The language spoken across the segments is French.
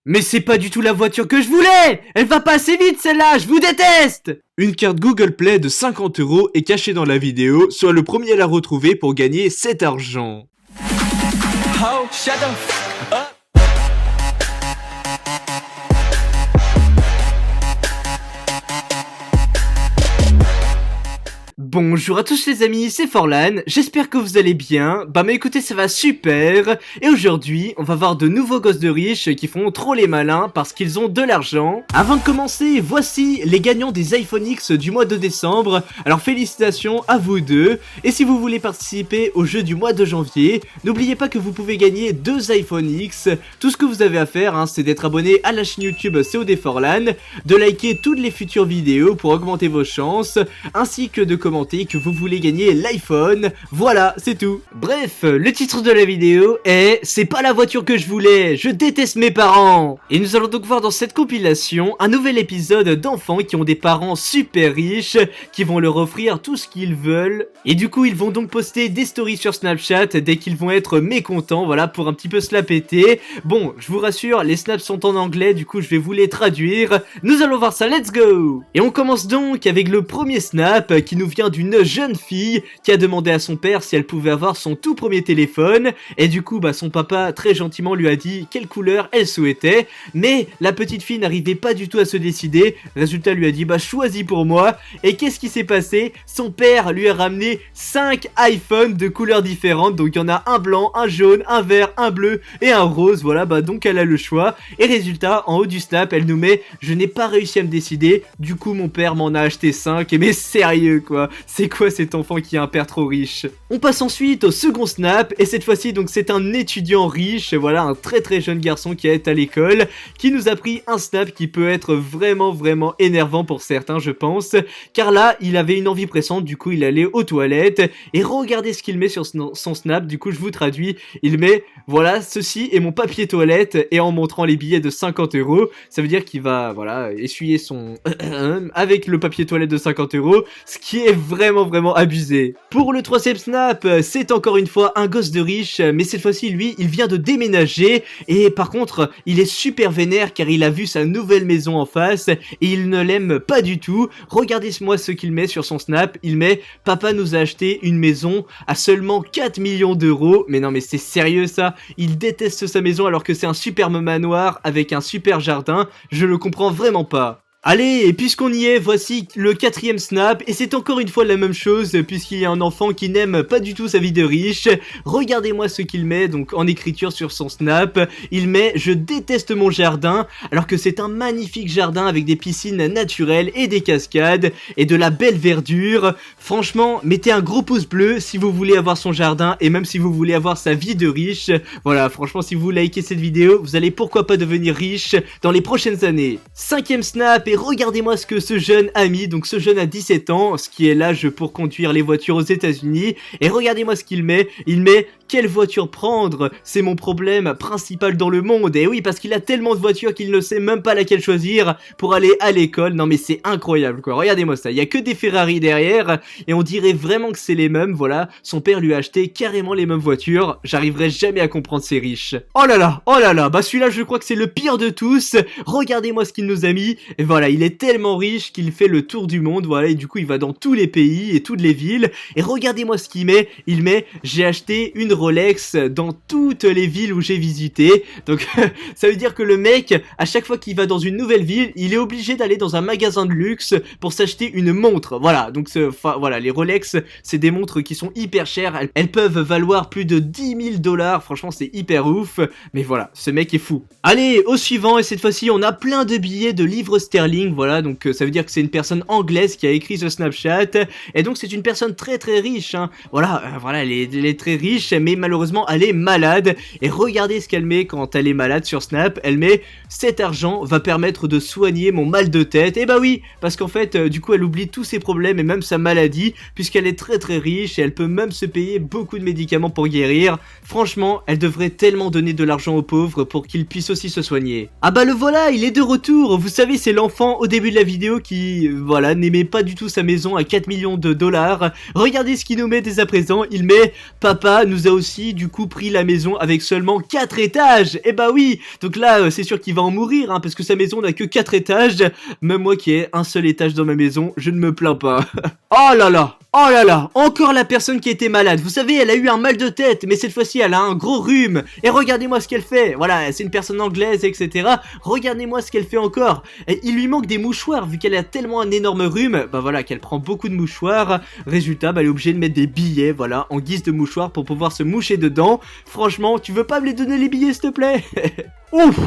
Mais c'est pas du tout la voiture que je voulais! Elle va pas assez vite celle-là, je vous déteste! Une carte Google Play de 50 € est cachée dans la vidéo, sois le premier à la retrouver pour gagner cet argent. Oh, shut the f up. Bonjour à tous les amis, c'est Forlan, j'espère que vous allez bien, mais écoutez ça va super, et aujourd'hui on va voir de nouveaux gosses de riches qui font trop les malins parce qu'ils ont de l'argent. Avant de commencer, voici les gagnants des iPhone X du mois de décembre, alors félicitations à vous deux, et si vous voulez participer au jeu du mois de janvier, n'oubliez pas que vous pouvez gagner 2 iPhone X, tout ce que vous avez à faire c'est d'être abonné à la chaîne YouTube COD Forlan, de liker toutes les futures vidéos pour augmenter vos chances, ainsi que de commenter que vous voulez gagner l'iPhone, voilà, c'est tout. Bref, le titre de la vidéo est « C'est pas la voiture que je voulais, je déteste mes parents !» Et nous allons donc voir dans cette compilation un nouvel épisode d'enfants qui ont des parents super riches, qui vont leur offrir tout ce qu'ils veulent, et du coup ils vont donc poster des stories sur Snapchat dès qu'ils vont être mécontents, voilà, pour un petit peu se la péter. Bon, je vous rassure, les snaps sont en anglais, du coup je vais vous les traduire. Nous allons voir ça, let's go! Et on commence donc avec le premier snap qui nous vient d'une jeune fille qui a demandé à son père si elle pouvait avoir son tout premier téléphone, et du coup son papa très gentiment lui a dit quelle couleur elle souhaitait, mais la petite fille n'arrivait pas du tout à se décider. Résultat, lui a dit choisis pour moi, et qu'est-ce qui s'est passé? Son père lui a ramené 5 iPhones de couleurs différentes, donc il y en a un blanc, un jaune, un vert, un bleu et un rose, voilà, donc elle a le choix, et résultat, en haut du snap, elle nous met je n'ai pas réussi à me décider, du coup mon père m'en a acheté 5, et mais sérieux quoi, c'est quoi cet enfant qui a un père trop riche? On passe ensuite au second snap, et cette fois-ci donc c'est un étudiant riche, voilà, un très jeune garçon qui est à l'école, qui nous a pris un snap qui peut être vraiment énervant pour certains je pense, car là il avait une envie pressante, du coup il allait aux toilettes, et regardez ce qu'il met sur son snap, du coup je vous traduis, il met voilà ceci est mon papier toilette, et en montrant les billets de 50 €, ça veut dire qu'il va voilà essuyer son avec le papier toilette de 50 €, ce qui est vraiment abusé. Pour le troisième snap, c'est encore une fois un gosse de riche, mais cette fois-ci lui il vient de déménager, et par contre il est super vénère car il a vu sa nouvelle maison en face et il ne l'aime pas du tout. Regardez-moi ce qu'il met sur son snap, il met papa nous a acheté une maison à seulement 4 millions d'euros, mais non mais c'est sérieux ça, il déteste sa maison alors que c'est un superbe manoir avec un super jardin, je le comprends vraiment pas. Allez, et puisqu'on y est, voici le quatrième snap, et c'est encore une fois la même chose, puisqu'il y a un enfant qui n'aime pas du tout sa vie de riche. Regardez-moi ce qu'il met, donc en écriture sur son snap, il met « Je déteste mon jardin », alors que c'est un magnifique jardin avec des piscines naturelles et des cascades, et de la belle verdure. Franchement, mettez un gros pouce bleu si vous voulez avoir son jardin, et même si vous voulez avoir sa vie de riche. Voilà, franchement, si vous likez cette vidéo, vous allez pourquoi pas devenir riche dans les prochaines années. Cinquième snap, et regardez-moi ce que ce jeune a mis, donc ce jeune a 17 ans, ce qui est l'âge pour conduire les voitures aux États-Unis, et regardez-moi ce qu'il met, il met quelle voiture prendre, c'est mon problème principal dans le monde, et oui parce qu'il a tellement de voitures qu'il ne sait même pas laquelle choisir pour aller à l'école, non mais c'est incroyable quoi, regardez-moi ça, il y a que des Ferrari derrière, et on dirait vraiment que c'est les mêmes, voilà, son père lui a acheté carrément les mêmes voitures, j'arriverai jamais à comprendre ces riches. Oh là là, celui-là je crois que c'est le pire de tous, regardez-moi ce qu'il nous a mis, et voilà, il est tellement riche qu'il fait le tour du monde, voilà, et du coup il va dans tous les pays et toutes les villes, et regardez-moi ce qu'il met, il met j'ai acheté une Rolex dans toutes les villes où j'ai visité, donc ça veut dire que le mec, à chaque fois qu'il va dans une nouvelle ville, il est obligé d'aller dans un magasin de luxe pour s'acheter une montre, voilà, donc voilà, les Rolex, c'est des montres qui sont hyper chères, elles peuvent valoir plus de 10 000 $, franchement c'est hyper ouf, mais voilà, ce mec est fou. Allez, au suivant, et cette fois-ci on a plein de billets de livres sterling, voilà, donc ça veut dire que c'est une personne anglaise qui a écrit ce Snapchat, et donc c'est une personne très riche, hein. Voilà, elle est très riche, mais malheureusement elle est malade, et regardez ce qu'elle met quand elle est malade sur Snap, elle met cet argent va permettre de soigner mon mal de tête, et bah oui, parce qu'en fait du coup elle oublie tous ses problèmes et même sa maladie, puisqu'elle est très riche, et elle peut même se payer beaucoup de médicaments pour guérir. Franchement, elle devrait tellement donner de l'argent aux pauvres pour qu'ils puissent aussi se soigner. Ah le voilà, il est de retour, vous savez c'est l'enfant au début de la vidéo qui, voilà, n'aimait pas du tout sa maison à 4 millions de $. Regardez ce qu'il nous met dès à présent, il met papa nous a aussi du coup pris la maison avec seulement 4 étages. Et bah oui, donc là c'est sûr qu'il va en mourir hein, parce que sa maison n'a que 4 étages. Même moi qui ai un seul étage dans ma maison, je ne me plains pas. Oh là là, oh là là, encore la personne qui était malade. Vous savez, elle a eu un mal de tête, mais cette fois-ci elle a un gros rhume. Et regardez-moi ce qu'elle fait. Voilà, c'est une personne anglaise, etc. Regardez-moi ce qu'elle fait encore. Et il lui manque des mouchoirs, vu qu'elle a tellement un énorme rhume, bah voilà, qu'elle prend beaucoup de mouchoirs. Résultat, bah elle est obligée de mettre des billets, voilà, en guise de mouchoirs pour pouvoir se moucher dedans. Franchement, tu veux pas me les donner les billets, s'il te plaît? Ouf,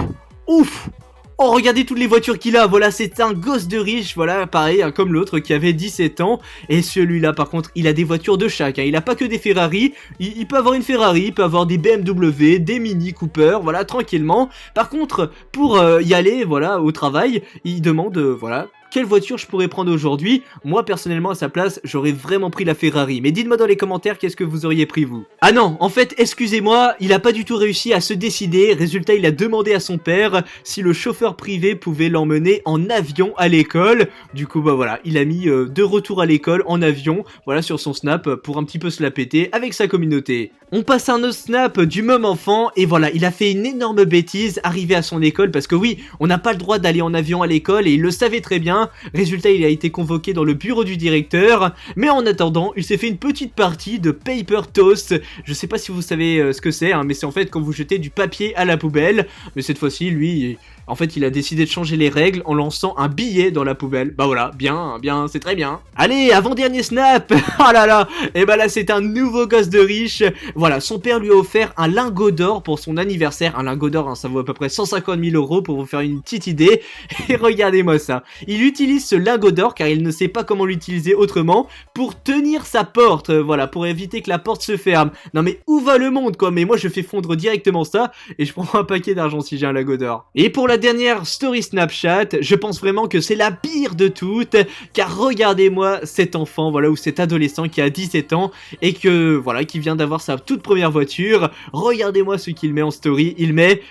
ouf. Oh, regardez toutes les voitures qu'il a, voilà, c'est un gosse de riche, voilà, pareil, hein, comme l'autre qui avait 17 ans, et celui-là, par contre, il a des voitures de chaque, hein, il a pas que des Ferrari, il peut avoir une Ferrari, il peut avoir des BMW, des Mini Cooper, voilà, tranquillement. Par contre, pour y aller, voilà, au travail, il demande, voilà, quelle voiture je pourrais prendre aujourd'hui. Moi personnellement à sa place j'aurais vraiment pris la Ferrari. Mais dites-moi dans les commentaires qu'est-ce que vous auriez pris vous. Ah non, en fait excusez-moi, il a pas du tout réussi à se décider. Résultat il a demandé à son père si le chauffeur privé pouvait l'emmener en avion à l'école. Du coup bah voilà, il a mis de retour à l'école en avion, voilà sur son snap pour un petit peu se la péter avec sa communauté. On passe à un autre snap du même enfant et voilà, il a fait une énorme bêtise arrivé à son école parce que oui, on n'a pas le droit d'aller en avion à l'école et il le savait très bien. Résultat, il a été convoqué dans le bureau du directeur, mais en attendant, il s'est fait une petite partie de paper toast. Je sais pas si vous savez ce que c'est, hein, mais c'est en fait quand vous jetez du papier à la poubelle. Mais cette fois-ci, lui, en fait, il a décidé de changer les règles en lançant un billet dans la poubelle. Bah voilà, bien, bien, c'est très bien. Allez, avant-dernier snap. Oh là là. Et bah là, c'est un nouveau gosse de riche. Voilà, son père lui a offert un lingot d'or pour son anniversaire. Un lingot d'or, hein, ça vaut à peu près 150 000 € pour vous faire une petite idée. Et regardez-moi ça. Il utilise ce lingot d'or car il ne sait pas comment l'utiliser autrement pour tenir sa porte. Voilà, pour éviter que la porte se ferme. Non mais où va le monde quoi? Mais moi je fais fondre directement ça et je prends un paquet d'argent si j'ai un lingot d'or. Et pour la dernière story Snapchat, je pense vraiment que c'est la pire de toutes car regardez-moi cet enfant, voilà, ou cet adolescent qui a 17 ans et que voilà, qui vient d'avoir sa toute première voiture. Regardez-moi ce qu'il met en story, il met: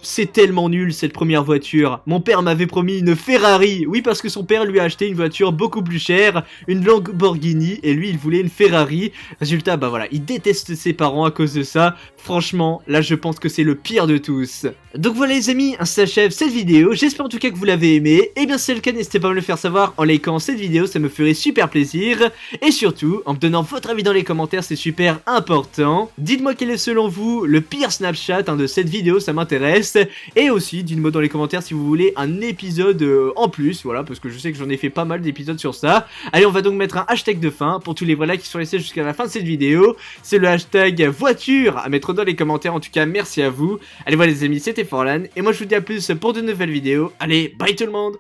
c'est tellement nul cette première voiture. Mon père m'avait promis une Ferrari. Oui, parce que son père lui a acheté une voiture beaucoup plus chère, une Lamborghini, et lui il voulait une Ferrari. Résultat, bah voilà, il déteste ses parents à cause de ça. Franchement, là je pense que c'est le pire de tous. Donc voilà les amis, ainsi s'achève cette vidéo. J'espère en tout cas que vous l'avez aimé. Et bien si c'est le cas, n'hésitez pas à me le faire savoir en likant cette vidéo, ça me ferait super plaisir. Et surtout, en me donnant votre avis dans les commentaires, c'est super important. Dites-moi quel est selon vous le pire Snapchat de cette vidéo, ça m'intéresse. Et aussi, dites-moi dans les commentaires si vous voulez un épisode en plus, voilà, parce que je sais que j'en ai fait pas mal d'épisodes sur ça. Allez, on va donc mettre un hashtag de fin pour tous les voilà qui sont restés jusqu'à la fin de cette vidéo. C'est le hashtag voiture à mettre dans les commentaires. En tout cas, merci à vous. Allez, voilà les amis, c'était Forlan, et moi je vous dis à plus pour de nouvelles vidéos. Allez, bye tout le monde.